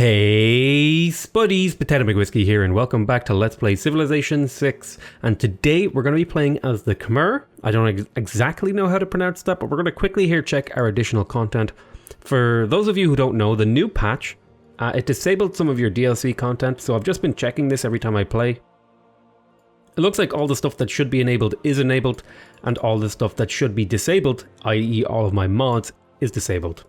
Hey spuddies, PotatoMcWhiskey here, and welcome back to Let's Play Civilization 6. And today we're going to be playing as the Khmer. I don't exactly know how to pronounce that, but we're going to quickly here check our additional content. For those of you who don't know, the new patch, it disabled some of your DLC content, so I've just been checking this every time I play. It looks like all the stuff that should be enabled is enabled, and all the stuff that should be disabled, i.e. all of my mods, is disabled.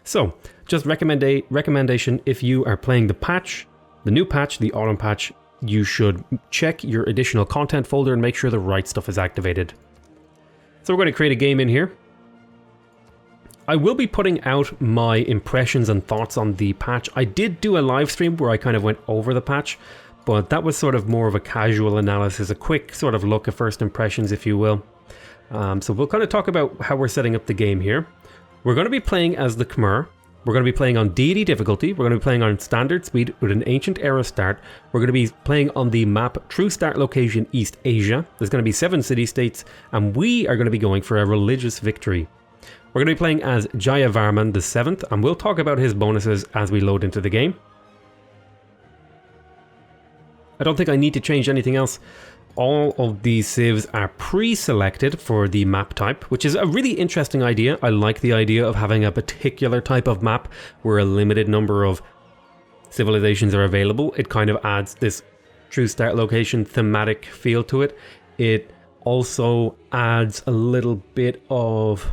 So, just recommendation, if you are playing the patch, the new patch, the autumn patch, you should check your additional content folder and make sure the right stuff is activated. So we're going to create a game in here. I will be putting out my impressions and thoughts on the patch. I did do a live stream where I kind of went over the patch, but that was sort of more of a casual analysis, a quick sort of look at first impressions, if you will. So we'll kind of talk about how we're setting up the game here. We're going to be playing as the Khmer. We're going to be playing on deity difficulty. We're going to be playing on standard speed with an ancient era start. We're going to be playing on the map True Start Location East Asia. There's going to be 7 city-states, and we are going to be going for a religious victory. We're going to be playing as Jayavarman the 7th, and we'll talk about his bonuses as we load into the game. I don't think I need to change anything else. All of these civs are pre-selected for the map type, which is a really interesting idea. I like the idea of having a particular type of map where a limited number of civilizations are available. It kind of adds this True Start Location thematic feel to it. It also adds a little bit of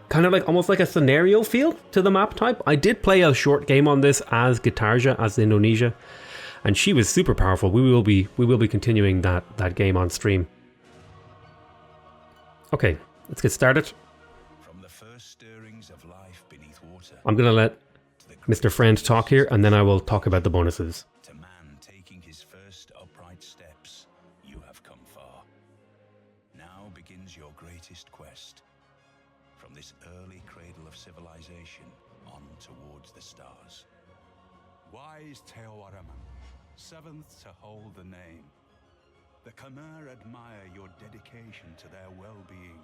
kind of like almost like a scenario feel to the map type. I did play a short game on this as Gitarja, as Indonesia. And she was super powerful. We will be continuing that game on stream. Okay, let's get started. From the first stirrings of life beneath water, I'm gonna let Mr. Friend talk here, and then I will talk about the bonuses. to man taking his first upright steps, you have come far. Now begins your greatest quest. From this early cradle of civilization on towards the stars. Wise Jayavarman, 7th to hold the name. The Khmer admire your dedication to their well-being.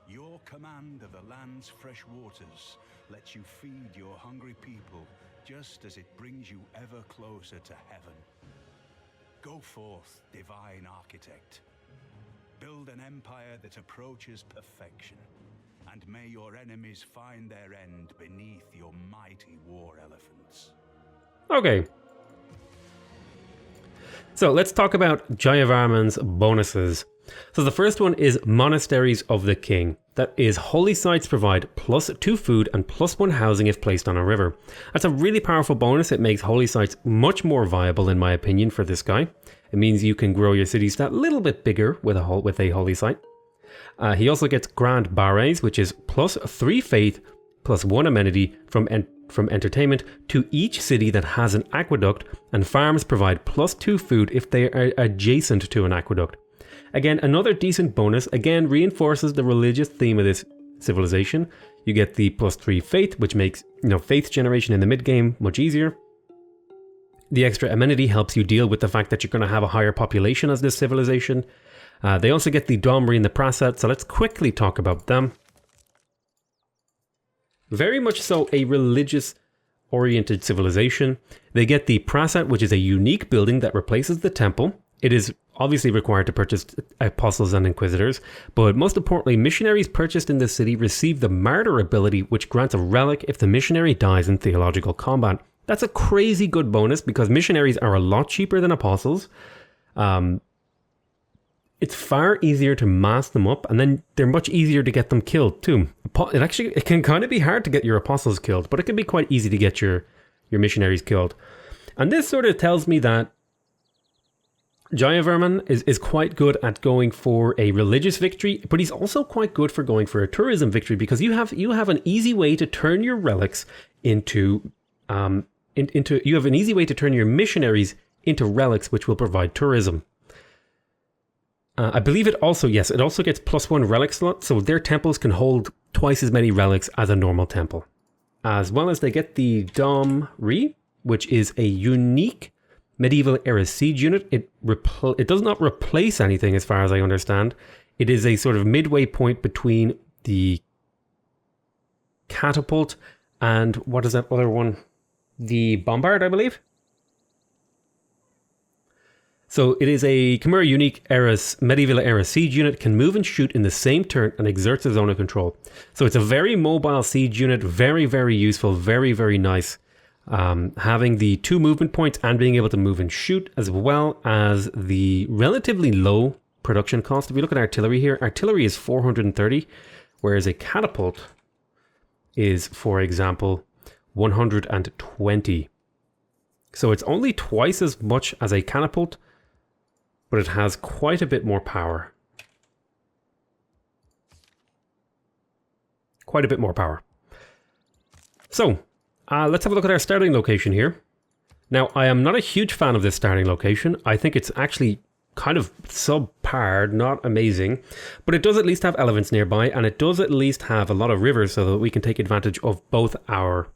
Your command of the land's fresh waters lets you feed your hungry people just as it brings you ever closer to heaven. Go forth, divine architect. Build an empire that approaches perfection, and may your enemies find their end beneath your mighty war elephants. Okay. So let's talk about Jayavarman's bonuses. So the first one is Monasteries of the King. That is, holy sites provide +2 food and +1 housing if placed on a river. That's a really powerful bonus. It makes holy sites much more viable, in my opinion, for this guy. It means you can grow your cities a little bit bigger with a holy site. He also gets Grand Barbarians, which is +3 faith, +1 amenity from entertainment to each city that has an aqueduct, and farms provide +2 food if they are adjacent to an aqueduct. Again, another decent bonus, again reinforces the religious theme of this civilization. You get the +3 faith, which makes faith generation in the mid-game much easier. The extra amenity helps you deal with the fact that you're going to have a higher population as this civilization. They also get the Domrey and the Prasat, so let's quickly talk about them. Very much so a religious-oriented civilization. They get the Prasat, which is a unique building that replaces the temple. It is obviously required to purchase apostles and inquisitors, but most importantly, missionaries purchased in this city receive the martyr ability, which grants a relic if the missionary dies in theological combat. That's a crazy good bonus because missionaries are a lot cheaper than apostles. It's far easier to mass them up, and then they're much easier to get them killed too. It can kind of be hard to get your apostles killed, but it can be quite easy to get your missionaries killed. And this sort of tells me that Jayavarman is quite good at going for a religious victory, but he's also quite good for going for a tourism victory because you have an easy way to turn your relics into you have an easy way to turn your missionaries into relics, which will provide tourism. I believe it also gets +1 relic slot, so their temples can hold twice as many relics as a normal temple. As well as they get the Domrey, which is a unique medieval era siege unit. It does not replace anything as far as I understand. It is a sort of midway point between the catapult And what is that other one? The Bombard, I believe? So it is a Khmer unique medieval era siege unit, can move and shoot in the same turn and exerts a zone of control. So it's a very mobile siege unit, very, very useful, very, very nice. Having the 2 movement points and being able to move and shoot, as well as the relatively low production cost. If you look at artillery here, artillery is 430, whereas a catapult is, for example, 120. So it's only twice as much as a catapult, but it has quite a bit more power. Quite a bit more power. So, let's have a look at our starting location here. Now, I am not a huge fan of this starting location. I think it's actually kind of subpar, not amazing, but it does at least have elephants nearby, and it does at least have a lot of rivers so that we can take advantage of both our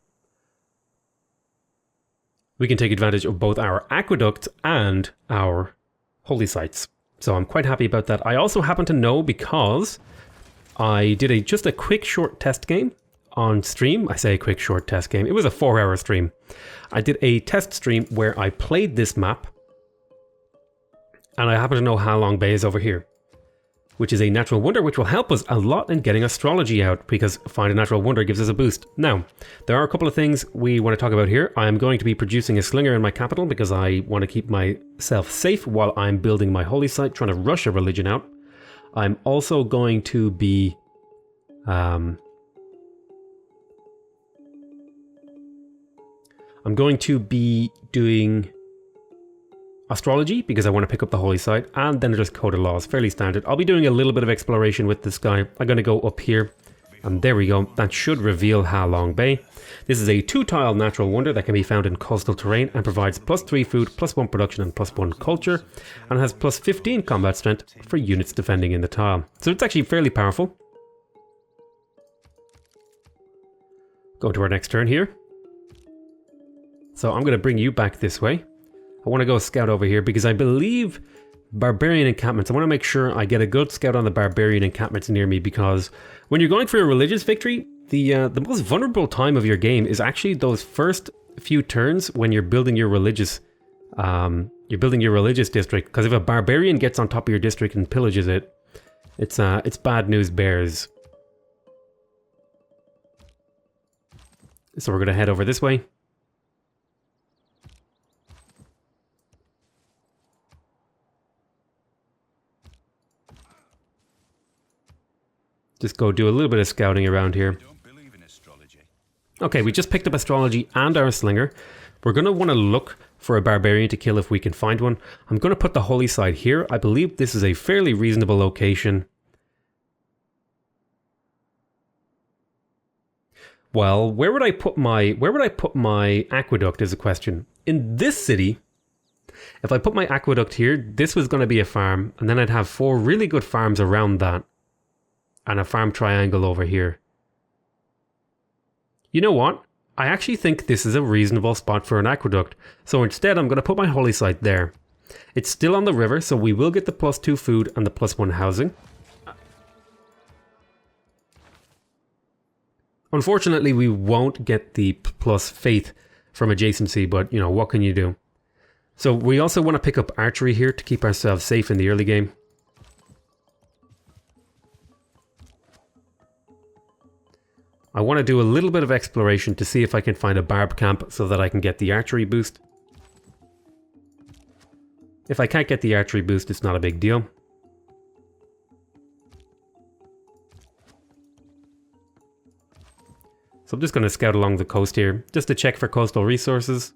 aqueducts and our holy sites. So I'm quite happy about that. I also happen to know, because I did just a quick short test game on stream. I say a quick short test game. It was a 4-hour stream. I did a test stream where I played this map, and I happen to know Ha Long Bay is over here, which is a natural wonder, which will help us a lot in getting astrology out, because Find a Natural Wonder gives us a boost. Now, there are a couple of things we want to talk about here. I am going to be producing a slinger in my capital because I want to keep myself safe while I'm building my holy site, trying to rush a religion out. I'm also going to be doing astrology because I want to pick up the holy site, and then just code of laws, fairly standard. I'll be doing a little bit of exploration with this guy. I'm going to go up here, and there we go. That should reveal Ha Long Bay. This is a 2-tile natural wonder that can be found in coastal terrain and provides +3 food, +1 production, and +1 culture, and has +15 combat strength for units defending in the tile. So it's actually fairly powerful. Go to our next turn here. So I'm going to bring you back this way. I want to go scout over here because I believe barbarian encampments. I want to make sure I get a good scout on the barbarian encampments near me, because when you're going for a religious victory, the most vulnerable time of your game is actually those first few turns when you're building your religious district. Because if a barbarian gets on top of your district and pillages it, it's bad news bears. So we're going to head over this way. Just go do a little bit of scouting around here. Don't believe in astrology. Okay, we just picked up astrology and our slinger. We're going to want to look for a barbarian to kill if we can find one. I'm going to put the holy site here. I believe this is a fairly reasonable location. Well, where would I put my aqueduct is a question. In this city, if I put my aqueduct here, this was going to be a farm, and then I'd have 4 really good farms around that. And a farm triangle over here. You know what? I actually think this is a reasonable spot for an aqueduct. So instead, I'm going to put my holy site there. It's still on the river, so we will get the +2 food and the +1 housing. Unfortunately, we won't get the plus faith from adjacency, but you know, what can you do? So we also want to pick up archery here to keep ourselves safe in the early game. I want to do a little bit of exploration to see if I can find a barb camp so that I can get the archery boost. If I can't get the archery boost, it's not a big deal. So I'm just going to scout along the coast here, just to check for coastal resources.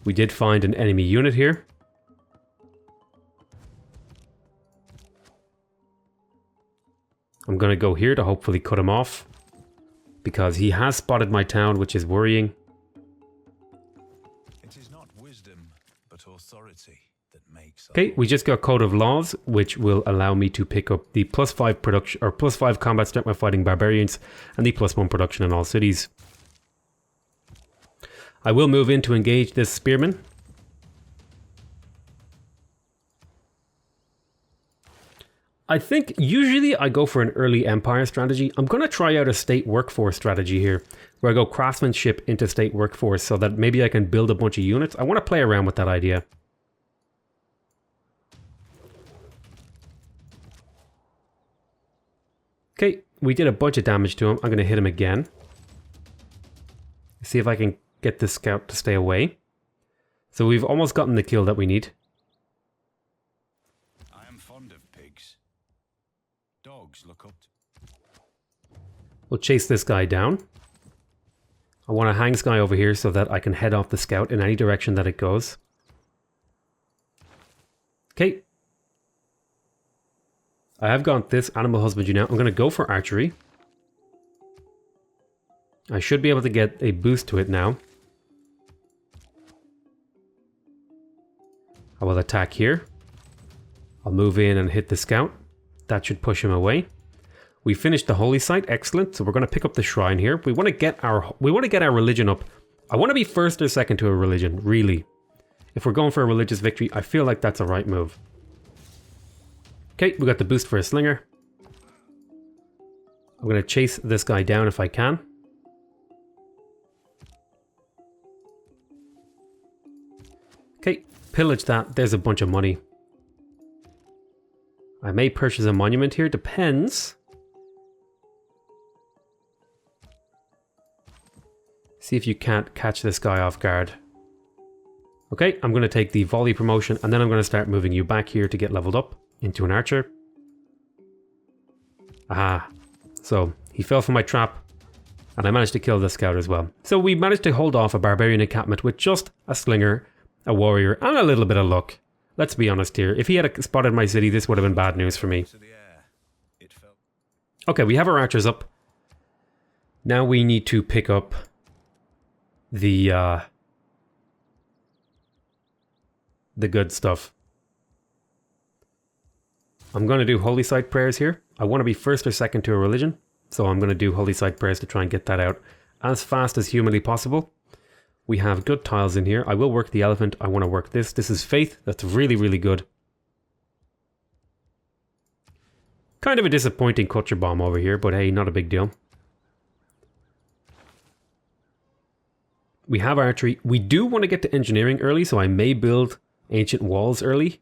We did find an enemy unit here. I'm going to go here to hopefully cut him off, because he has spotted my town, which is worrying. It is not wisdom, but authority that makes. Okay, we just got Code of Laws, which will allow me to pick up the +5 production or +5 combat strength when fighting barbarians, and the +1 production in all cities. I will move in to engage this spearman. I think usually I go for an early empire strategy. I'm going to try out a state workforce strategy here, where I go craftsmanship into state workforce so that maybe I can build a bunch of units. I want to play around with that idea. Okay, we did a bunch of damage to him. I'm going to hit him again. See if I can get this scout to stay away. So we've almost gotten the kill that we need. I am fond of pigs. Dogs look up. We'll chase this guy down. I want to hang this guy over here so that I can head off the scout in any direction that it goes. Okay. I have got this animal husbandry now. I'm going to go for archery. I should be able to get a boost to it now. I will attack here. I'll move in and hit the scout. That should push him away. We finished the holy site, excellent. So we're going to pick up the shrine here. We want to get our religion up. I want to be first or second to a religion, really. If we're going for a religious victory, I feel like that's a right move. Okay, we got the boost for a slinger. I'm going to chase this guy down if I can. Okay, pillage that. There's a bunch of money. I may purchase a monument here. Depends. See if you can't catch this guy off guard. Okay, I'm going to take the volley promotion and then I'm going to start moving you back here to get leveled up into an archer. Aha. So he fell for my trap and I managed to kill the scout as well. So we managed to hold off a barbarian encampment with just a slinger, a warrior, and a little bit of luck. Let's be honest here. If he had spotted my city, this would have been bad news for me. Okay, we have our archers up. Now we need to pick up the good stuff. I'm going to do holy site prayers here. I want to be first or second to a religion, so I'm going to do holy site prayers to try and get that out as fast as humanly possible. We have good tiles in here. I will work the elephant. I want to work this. This is faith. That's really, really good. Kind of a disappointing culture bomb over here, but hey, not a big deal. We have archery. We do want to get to engineering early, so I may build ancient walls early.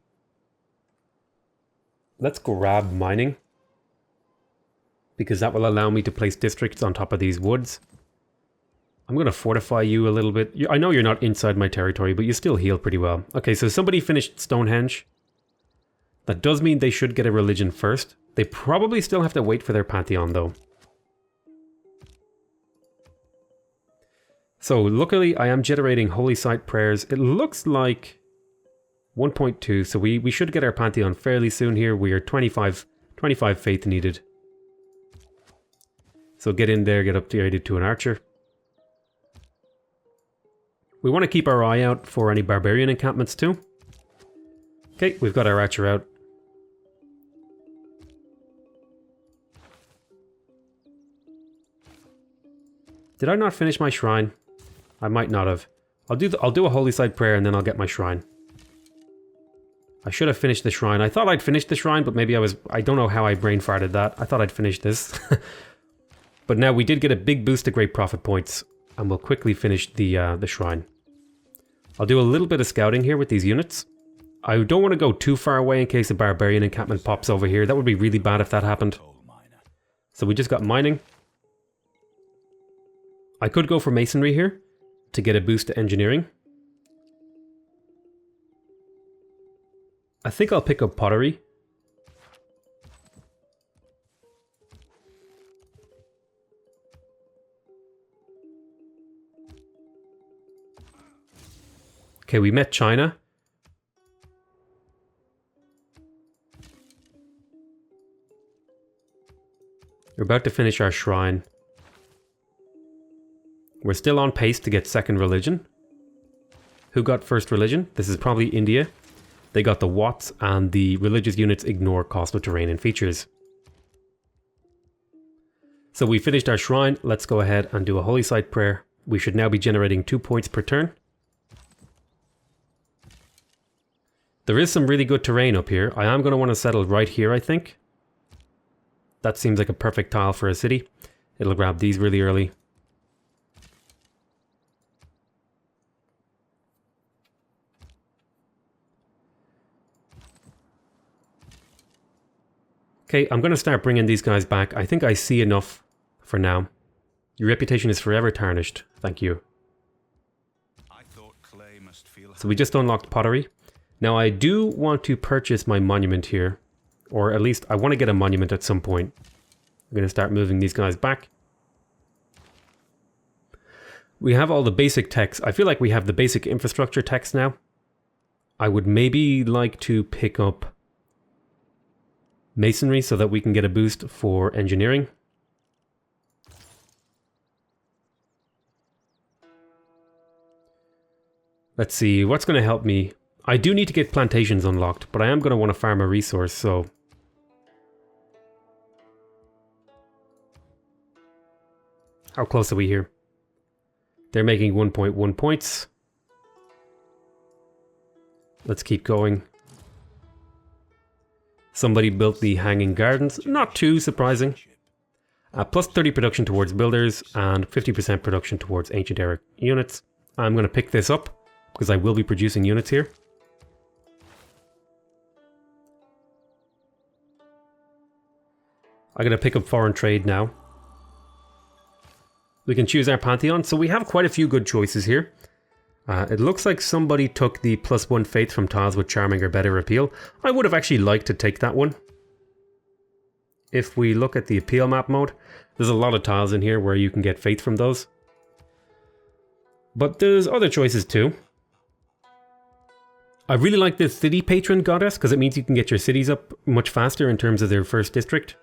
Let's grab mining, because that will allow me to place districts on top of these woods. I'm going to fortify you a little bit. I know you're not inside my territory, but you still heal pretty well. Okay, so somebody finished Stonehenge. That does mean they should get a religion first. They probably still have to wait for their Pantheon, though. So, luckily, I am generating holy site prayers. It looks like 1.2, so we should get our Pantheon fairly soon here. We are 25 faith needed. So get in there, get upgraded to an archer. We want to keep our eye out for any barbarian encampments too. Okay, we've got our archer out. Did I not finish my shrine? I might not have. I'll do a holy site prayer and then I'll get my shrine. I should have finished the shrine. I thought I'd finished the shrine, but maybe I don't know how I brain farted that. I thought I'd finish this. But now we did get a big boost to great profit points, and we'll quickly finish the shrine. I'll do a little bit of scouting here with these units. I don't want to go too far away in case a barbarian encampment pops over here. That would be really bad if that happened. So we just got mining. I could go for masonry here to get a boost to engineering. I think I'll pick up pottery. Okay, we met China. We're about to finish our shrine. We're still on pace to get second religion. Who got first religion? This is probably India. They got the Watts, and the religious units ignore coastal terrain and features. So we finished our shrine. Let's go ahead and do a holy site prayer. We should now be generating 2 points per turn. There is some really good terrain up here. I am going to want to settle right here, I think. That seems like a perfect tile for a city. It'll grab these really early. Okay, I'm going to start bringing these guys back. I think I see enough for now. Your reputation is forever tarnished. Thank you. I thought clay must feel So we just unlocked pottery. Now I do want to purchase my monument here. Or at least I want to get a monument at some point. I'm going to start moving these guys back. We have all the basic techs. I feel like we have the basic infrastructure techs now. I would maybe like to pick up masonry so that we can get a boost for engineering. Let's see, what's going to help me? I do need to get plantations unlocked, but I am going to want to farm a resource, so... How close are we here? They're making 1.1 points. Let's keep going. Somebody built the hanging gardens. Not too surprising. Plus 30 production towards builders and 50% production towards ancient era units. I'm going to pick this up because I will be producing units here. I'm going to pick up foreign trade now. We can choose our Pantheon. So we have quite a few good choices here. It looks like somebody took the +1 faith from tiles with charming or better appeal. I would have actually liked to take that one. If we look at the appeal map mode, there's a lot of tiles in here where you can get faith from those. But there's other choices too. I really like this city patron goddess because it means you can get your cities up much faster in terms of their first district.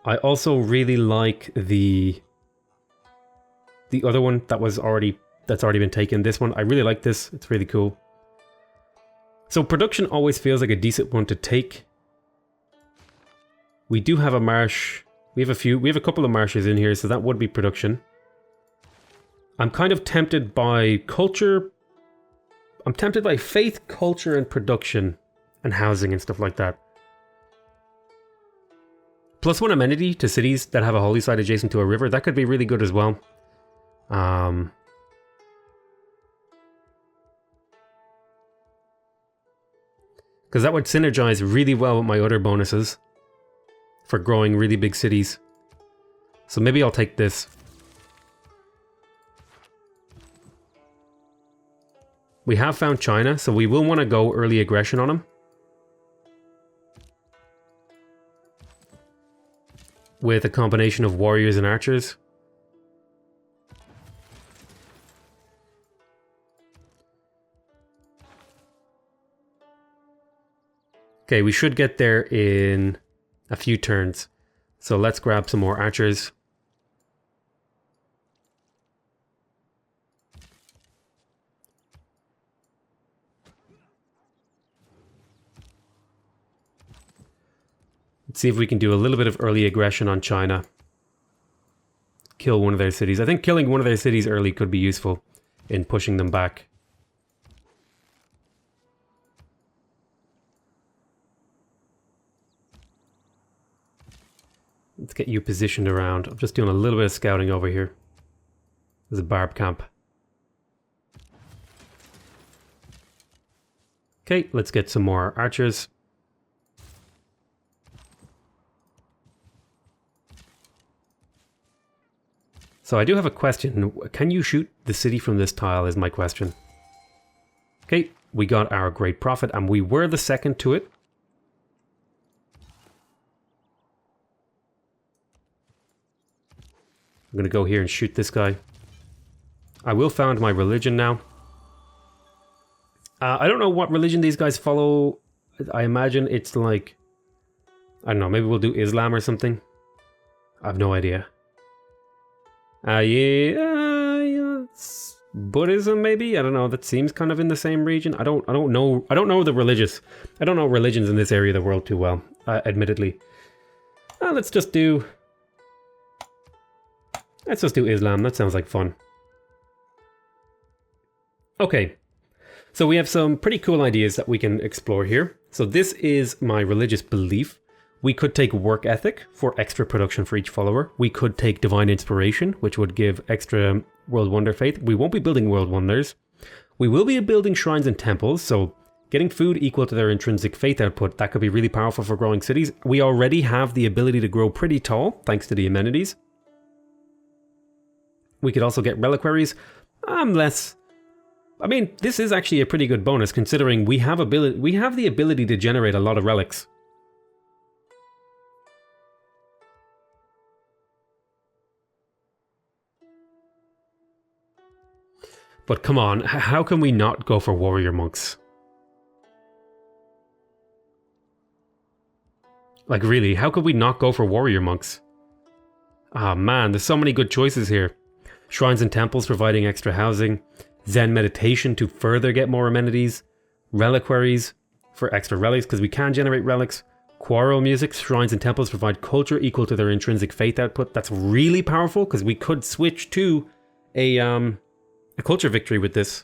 I also really like the other one that's already been taken. This one, I really like this. It's really cool. So production always feels like a decent one to take. We do have a marsh. We have a couple of marshes in here, so that would be production. I'm kind of tempted by culture. I'm tempted by faith, culture, and production, and housing and stuff like that. +1 amenity to cities that have a holy site adjacent to a river. That could be really good as well. Because that would synergize really well with my other bonuses for growing really big cities. So maybe I'll take this. We have found China, so we will want to go early aggression on them. With a combination of warriors and archers. Okay, we should get there in a few turns. So let's grab some more archers. Let's see if we can do a little bit of early aggression on China. Kill one of their cities. I think killing one of their cities early could be useful in pushing them back. Let's get you positioned around. I'm just doing a little bit of scouting over here. There's a barb camp. Okay, let's get some more archers. So I do have a question. Can you shoot the city from this tile is my question. Okay, we got our great prophet and we were the second to it. I'm going to go here and shoot this guy. I will found my religion now. I don't know what religion these guys follow. I imagine it's like... I don't know, maybe we'll do Islam or something. I have no idea. Yeah, it's Buddhism maybe? I don't know, that seems kind of in the same region. I don't know the religious. I don't know religions in this area of the world too well, admittedly. Let's just do Islam. That sounds like fun. Okay. So we have some pretty cool ideas that we can explore here. So this is my religious belief. We could take work ethic for extra production for each follower. We could take divine inspiration, which would give extra world wonder faith. We won't be building world wonders. We will be building shrines and temples, so getting food equal to their intrinsic faith output, that could be really powerful for growing cities. We already have the ability to grow pretty tall, thanks to the amenities. We could also get reliquaries. I mean, this is actually a pretty good bonus, considering we have the ability to generate a lot of relics. But come on, how can we not go for warrior monks? Like really, how could we not go for warrior monks? Ah man, there's so many good choices here. Shrines and temples providing extra housing. Zen meditation to further get more amenities. Reliquaries for extra relics because we can generate relics. Quarrel music, shrines and temples provide culture equal to their intrinsic faith output. That's really powerful because we could switch to a culture victory with this.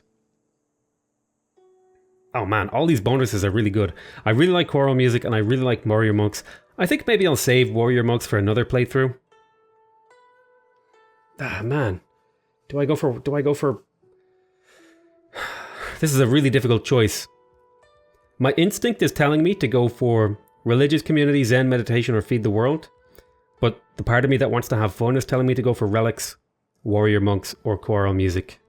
Oh man, all these bonuses are really good. I really like Quarrel music and I really like warrior monks. I think maybe I'll save warrior monks for another playthrough. Ah man, do I go for... This is a really difficult choice. My instinct is telling me to go for religious community, Zen meditation, or feed the world. But the part of me that wants to have fun is telling me to go for relics, warrior monks, or Quarrel music.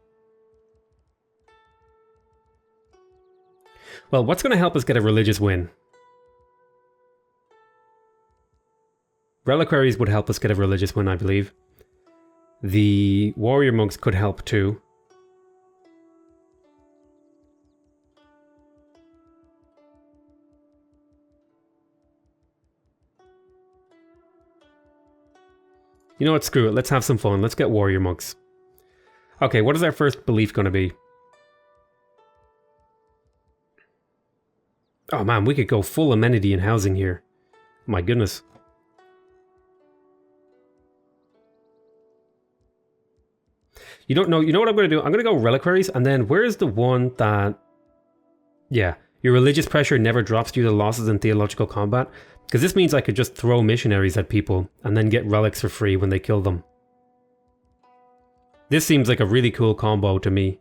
Well, what's going to help us get a religious win? Reliquaries would help us get a religious win, I believe. The warrior monks could help too. You know what, screw it, let's have some fun. Let's get warrior monks. Okay, what is our first belief going to be? Oh man, we could go full amenity and housing here. My goodness. You know what I'm going to do? I'm going to go reliquaries, and then where's the one that... Yeah, your religious pressure never drops due to losses in theological combat. Because this means I could just throw missionaries at people and then get relics for free when they kill them. This seems like a really cool combo to me.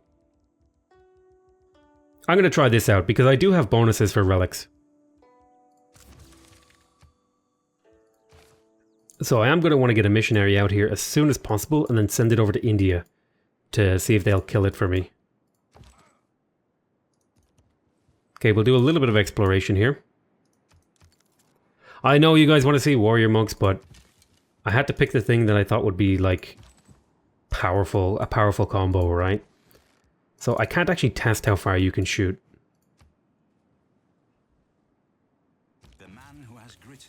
I'm going to try this out because I do have bonuses for relics. So I am going to want to get a missionary out here as soon as possible and then send it over to India to see if they'll kill it for me. Okay, we'll do a little bit of exploration here. I know you guys want to see warrior monks, but I had to pick the thing that I thought would be like a powerful combo, right? So I can't actually test how far you can shoot.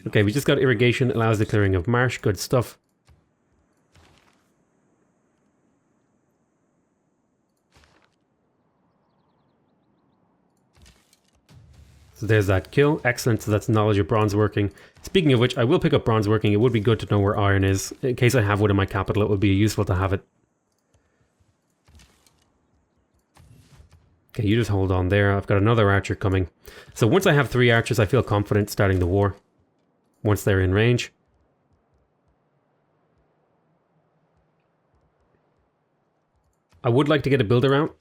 Okay, we just got irrigation, allows the clearing of marsh, good stuff. So there's that kill. Excellent, so that's knowledge of bronze working. Speaking of which, I will pick up bronze working. It would be good to know where iron is. In case I have wood in my capital, it would be useful to have it. Okay, you just hold on there. I've got another archer coming. So once I have 3 archers, I feel confident starting the war. Once they're in range. I would like to get a builder out.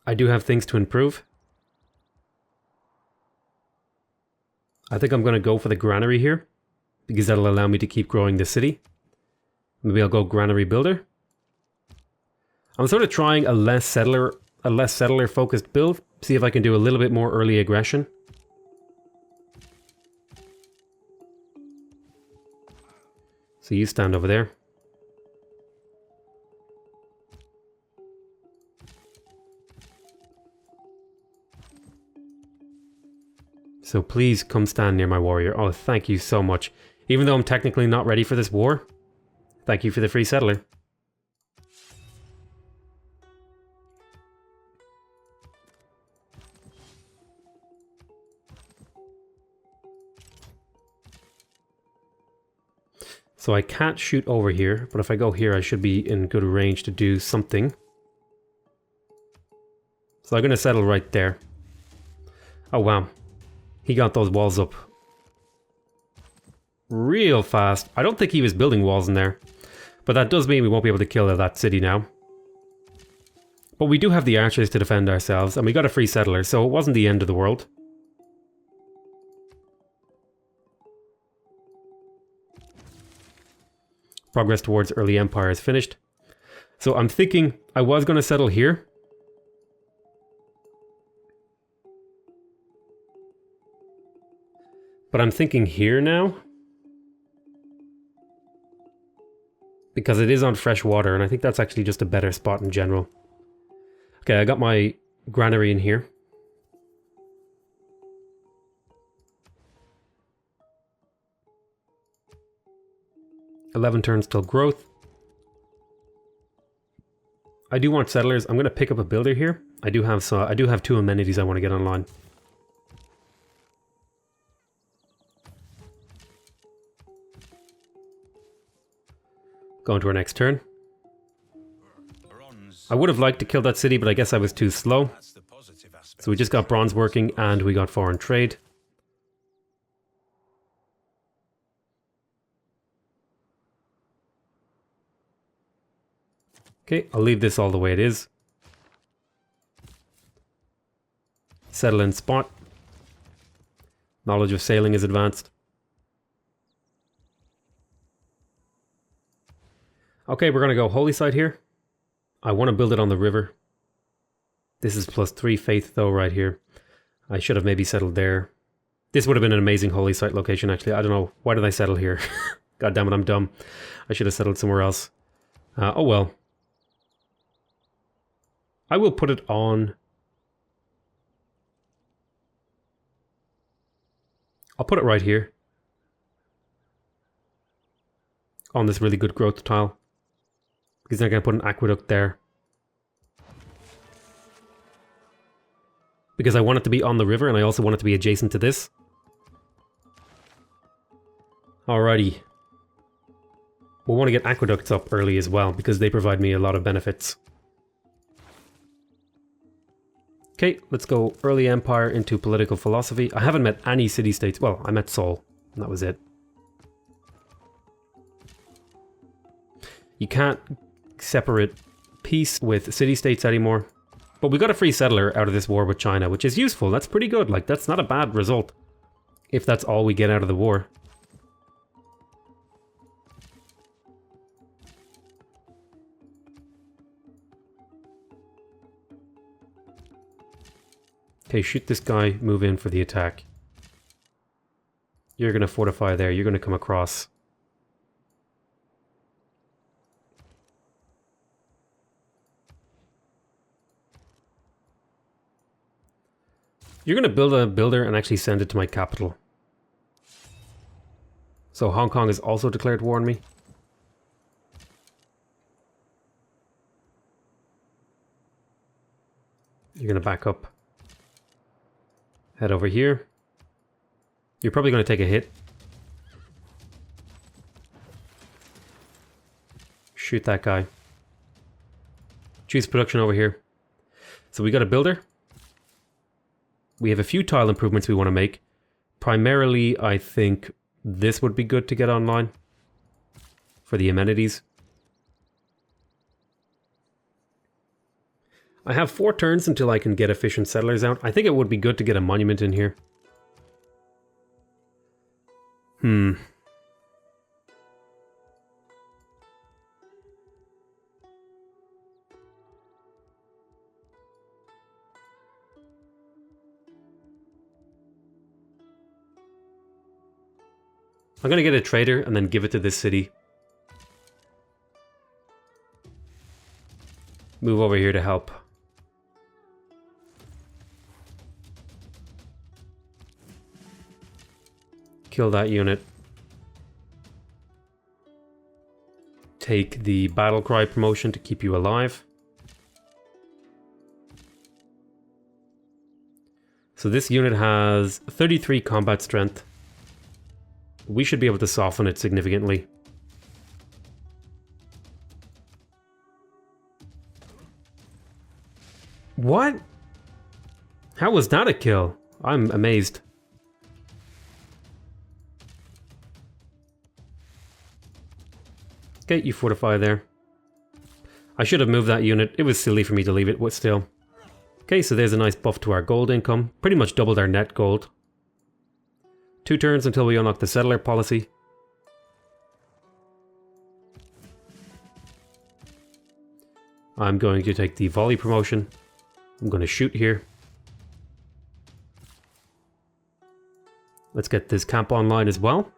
I do have things to improve. I think I'm going to go for the granary here, because that'll allow me to keep growing the city. Maybe I'll go granary builder. I'm sort of trying a less settler focused build, see if I can do a little bit more early aggression. So you stand over there. So please come stand near my warrior. Oh, thank you so much. Even though I'm technically not ready for this war, thank you for the free settler. So I can't shoot over here, but if I go here, I should be in good range to do something. So I'm going to settle right there. Oh, wow. He got those walls up. real fast. I don't think he was building walls in there. But that does mean we won't be able to kill that city now. But we do have the archers to defend ourselves, and we got a free settler, so it wasn't the end of the world. Progress towards early empire is finished. So I'm thinking I was going to settle here. But I'm thinking here now. Because it is on fresh water, and I think that's actually just a better spot in general. Okay, I got my granary in here. $11 turns till growth. I do want settlers. I'm going to pick up a builder here. I do have 2 amenities I want to get online. Go into our next turn. I would have liked to kill that city, but I guess I was too slow. So we just got bronze working and we got foreign trade. Okay, I'll leave this all the way it is. Settle in spot. Knowledge of sailing is advanced. Okay, we're going to go holy site here. I want to build it on the river. This is +3 faith though right here. I should have maybe settled there. This would have been an amazing holy site location actually. I don't know. Why did I settle here? God damn it, I'm dumb. I should have settled somewhere else. Oh well. I will put it on... I'll put it right here. On this really good growth tile. Because then I'm going to put an aqueduct there. Because I want it to be on the river and I also want it to be adjacent to this. Alrighty. We'll want to get aqueducts up early as well because they provide me a lot of benefits. Okay, let's go early empire into political philosophy. I haven't met any city-states. Well, I met Seoul, and that was it. You can't separate peace with city-states anymore. But we got a free settler out of this war with China, which is useful. That's pretty good. Like, that's not a bad result. If that's all we get out of the war. Okay, shoot this guy, move in for the attack. You're going to fortify there, you're going to come across. You're going to build a builder and actually send it to my capital. So Hong Kong has also declared war on me. You're going to back up. Head over here. You're probably going to take a hit. Shoot that guy. Choose production over here. So we got a builder. We have a few tile improvements we want to make. Primarily, I think this would be good to get online. For the amenities. I have 4 turns until I can get efficient settlers out. I think it would be good to get a monument in here. I'm gonna get a trader and then give it to this city. Move over here to help. Kill that unit. Take the battle cry promotion to keep you alive. So this unit has 33 combat strength. We should be able to soften it significantly. What? How was that a kill? I'm amazed. Okay, you fortify there. I should have moved that unit. It was silly for me to leave it, but still. Okay, so there's a nice buff to our gold income. Pretty much doubled our net gold. 2 turns until we unlock the settler policy. I'm going to take the volley promotion. I'm going to shoot here. Let's get this camp online as well.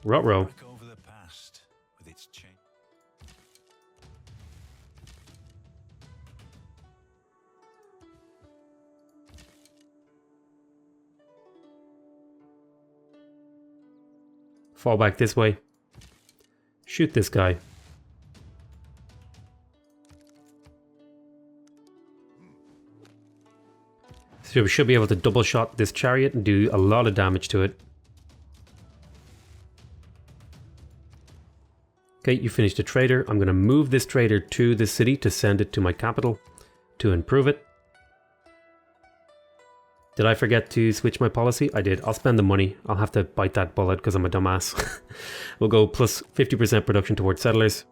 Ruh-roh. Look over the past with its change. Fall back this way. Shoot this guy. So we should be able to double shot this chariot and do a lot of damage to it. Okay, you finished a trader. I'm going to move this trader to the city to send it to my capital to improve it. Did I forget to switch my policy? I did. I'll spend the money. I'll have to bite that bullet because I'm a dumbass. We'll go plus 50% production towards settlers.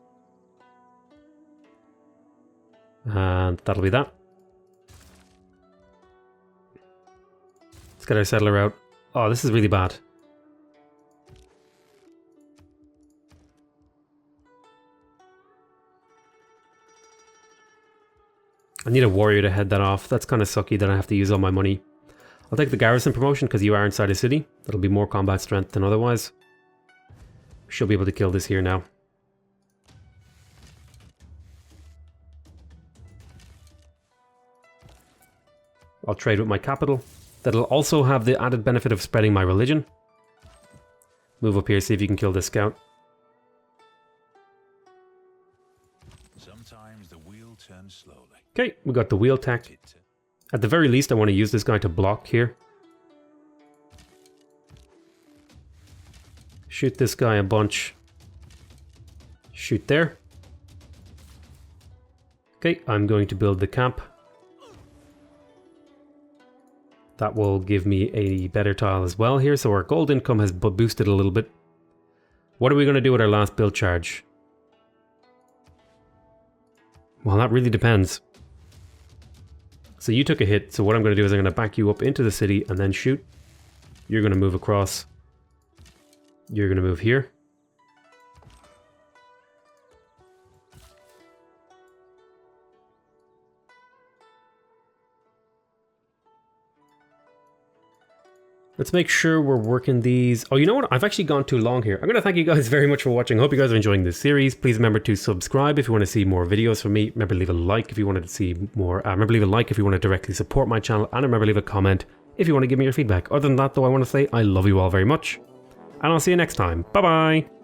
And that'll be that. Let's get our settler out. Oh, this is really bad. I need a warrior to head that off. That's kind of sucky that I have to use all my money. I'll take the garrison promotion because you are inside a city. That'll be more combat strength than otherwise. Should be able to kill this here now. I'll trade with my capital. That'll also have the added benefit of spreading my religion. Move up here, see if you can kill this scout. Sometimes the wheel turns slowly. Okay, we got the wheel tech. At the very least, I want to use this guy to block here. Shoot this guy a bunch. Shoot there. Okay, I'm going to build the camp. That will give me a better tile as well here, so our gold income has boosted a little bit. What are we going to do with our last build charge? Well, that really depends. So you took a hit, so what I'm going to do is I'm going to back you up into the city and then shoot. You're going to move across. You're going to move here. Let's make sure we're working these. Oh, you know what? I've actually gone too long here. I'm going to thank you guys very much for watching. I hope you guys are enjoying this series. Please remember to subscribe if you want to see more videos from me. Remember to leave a like if you wanted to see more. Remember to leave a like if you want to directly support my channel. And remember to leave a comment if you want to give me your feedback. Other than that, though, I want to say I love you all very much. And I'll see you next time. Bye-bye.